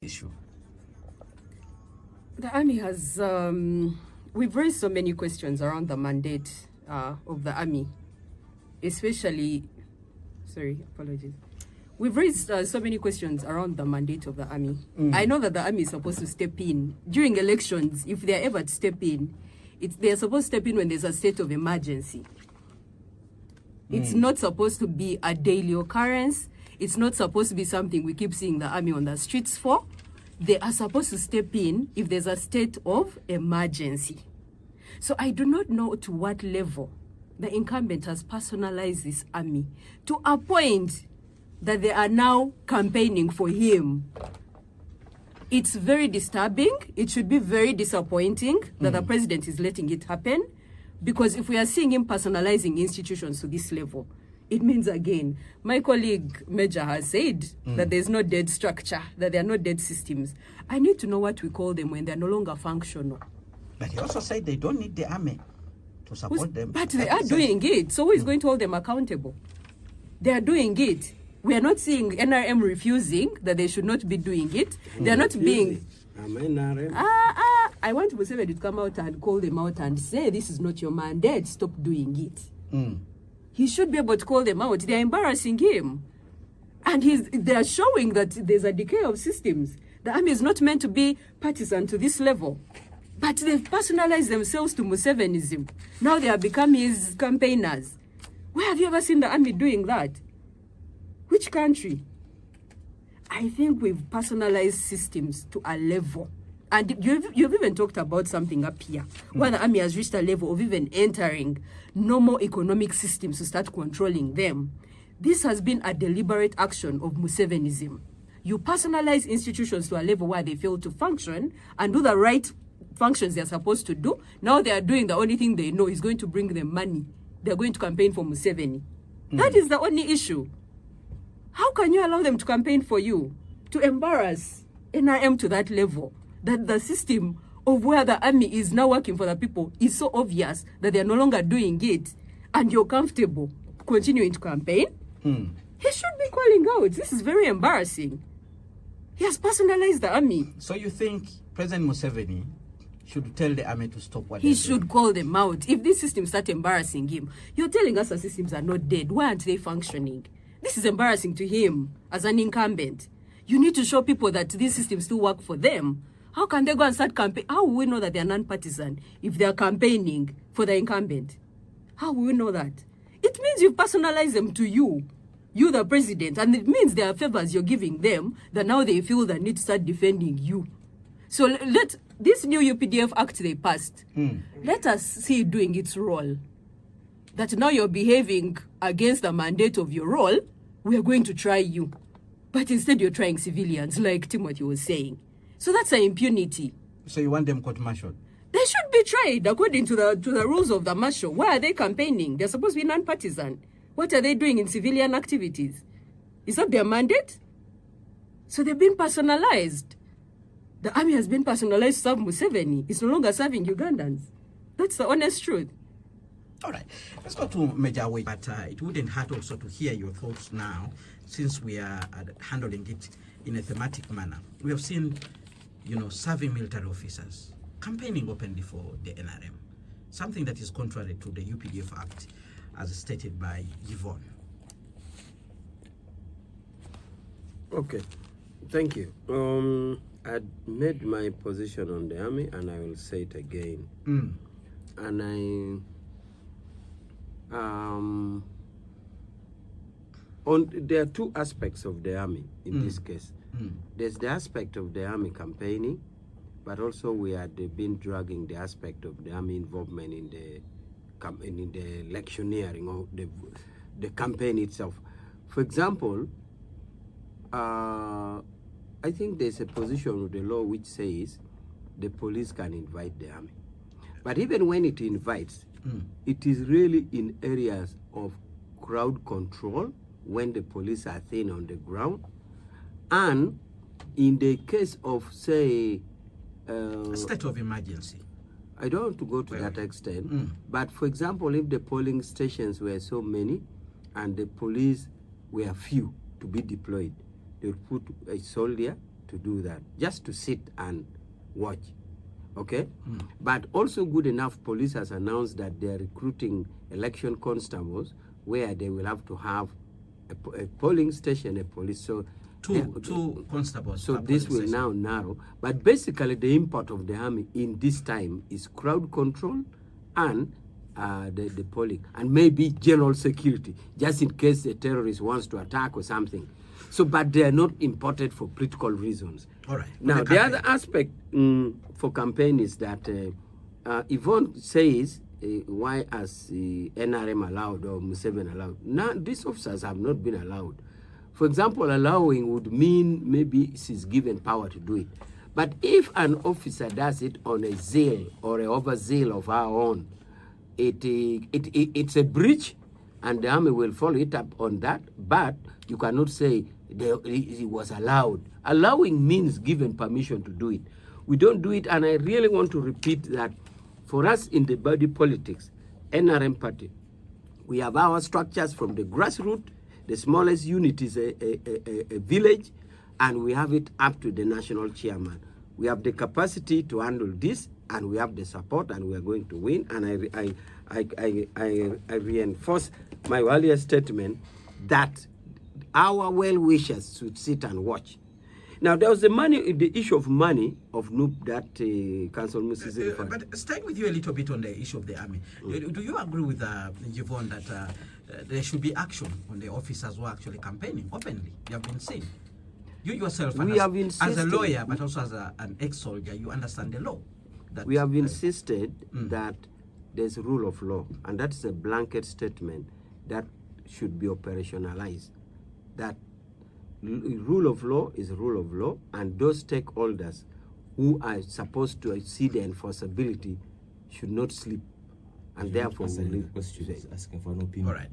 issue? The army has, we've raised so many questions around the mandate of the army, especially, apologies. We've raised so many questions around the mandate of the army. I know that the army is supposed to step in during elections. If they're ever to step in, they're supposed to step in when there's a state of emergency. It's not supposed to be a daily occurrence. It's not supposed to be something we keep seeing the army on the streets for. They are supposed to step in if there's a state of emergency. So I do not know to what level the incumbent has personalized this army to a point that they are now campaigning for him. It's very disturbing. It should be very disappointing that the president is letting it happen, because if we are seeing him personalizing institutions to this level, it means, again, my colleague Major has said that there's no dead structure, that there are no dead systems. I need to know what we call them when they're no longer functional. But he also said they don't need the army to support them. But they are doing it. So who is going to hold them accountable? They are doing it. We are not seeing NRM refusing that they should not be doing it. They are not being... I want Museveni to come out and call them out and say, this is not your mandate, stop doing it. He should be able to call them out. They're embarrassing him. And they're showing that there's a decay of systems. The army is not meant to be partisan to this level. But they've personalized themselves to Musevenism. Now they have become his campaigners. Where have you ever seen the army doing that? Which country? I think we've personalized systems to a level. And you've even talked about something up here, where the army has reached a level of even entering normal economic systems to start controlling them. This has been a deliberate action of Musevenism. You personalize institutions to a level where they fail to function and do the right functions they're supposed to do. Now they are doing the only thing they know is going to bring them money. They're going to campaign for Museveni. That is the only issue. How can you allow them to campaign for you? To embarrass NRM to that level? That the system of where the army is now working for the people is so obvious that they're no longer doing it, and you're comfortable continuing to campaign? He should be calling out. This is very embarrassing. He has personalized the army. So you think President Museveni should tell the army to stop what he should call them out? If these systems start embarrassing him, you're telling us the systems are not dead. Why aren't they functioning? This is embarrassing to him as an incumbent. You need to show people that these systems still work for them. How can they go and start campaigning? How will we know that they are non-partisan if they are campaigning for the incumbent? How will we know that? It means you've personalized them to you, the president, and it means there are favors you're giving them that now they feel the need to start defending you. So let this new Updf Act they passed, let us see it doing its role. That now you're behaving against the mandate of your role, we are going to try you. But instead you're trying civilians, like Timothy was saying. So that's an impunity. So you want them court-martialed? They should be tried according to the rules of the marshal. Why are they campaigning? They're supposed to be non-partisan. What are they doing in civilian activities? Is that their mandate? So they've been personalized. The army has been personalized to serve Museveni. It's no longer serving Ugandans. That's the honest truth. All right, let's go to Major Way. But it wouldn't hurt also to hear your thoughts now, since we are handling it in a thematic manner. We have seen, serving military officers campaigning openly for the NRM, something that is contrary to the Updf Act, as stated by Yvonne. Okay, thank you. I made my position on the army, and I will say it again. And there are two aspects of the army in this case. There's the aspect of the army campaigning, but also we had been dragging the aspect of the army involvement in the electioneering or the campaign itself. For example, I think there's a position of the law which says the police can invite the army. But even when it invites, it is really in areas of crowd control when the police are thin on the ground. And in the case of, say... a state of emergency. I don't want to go to that extent. But for example, if the polling stations were so many and the police were few to be deployed, they would put a soldier to do that, just to sit and watch. Okay? But also good enough, police has announced that they are recruiting election constables where they will have to have a polling station, a police. So two constables. So this will now narrow. But basically the import of the army in this time is crowd control and the polling, and maybe general security, just in case the terrorist wants to attack or something. So, but they are not imported for political reasons. All right. Now, the other aspect for campaign is that Yvonne says, why has NRM allowed or Museveni allowed? Now, these officers have not been allowed. For example, allowing would mean maybe she's given power to do it. But if an officer does it on a zeal or an overzeal of her own, it's a breach, and the army will follow it up on that. But you cannot say it was allowed. Allowing means given permission to do it. We don't do it, and I really want to repeat that for us in the body politics, NRM party, we have our structures from the grassroots. The smallest unit is a village, and we have it up to the national chairman. We have the capacity to handle this, and we have the support, and we are going to win. And I reinforce my earlier statement that our well-wishers should sit and watch. Now, there was the issue of money of NUP that Council Museveni. But staying with you a little bit on the issue of the army, do you agree with Yvonne that there should be action on the officers who are actually campaigning openly? You have been saying. You yourself, as a lawyer, but also as an ex-soldier, you understand the law. We have insisted that there's rule of law, and that's a blanket statement that should be operationalized. That rule of law is rule of law, and those stakeholders who are supposed to see the enforceability should not sleep, and therefore we leave. Asking for an opinion. All right.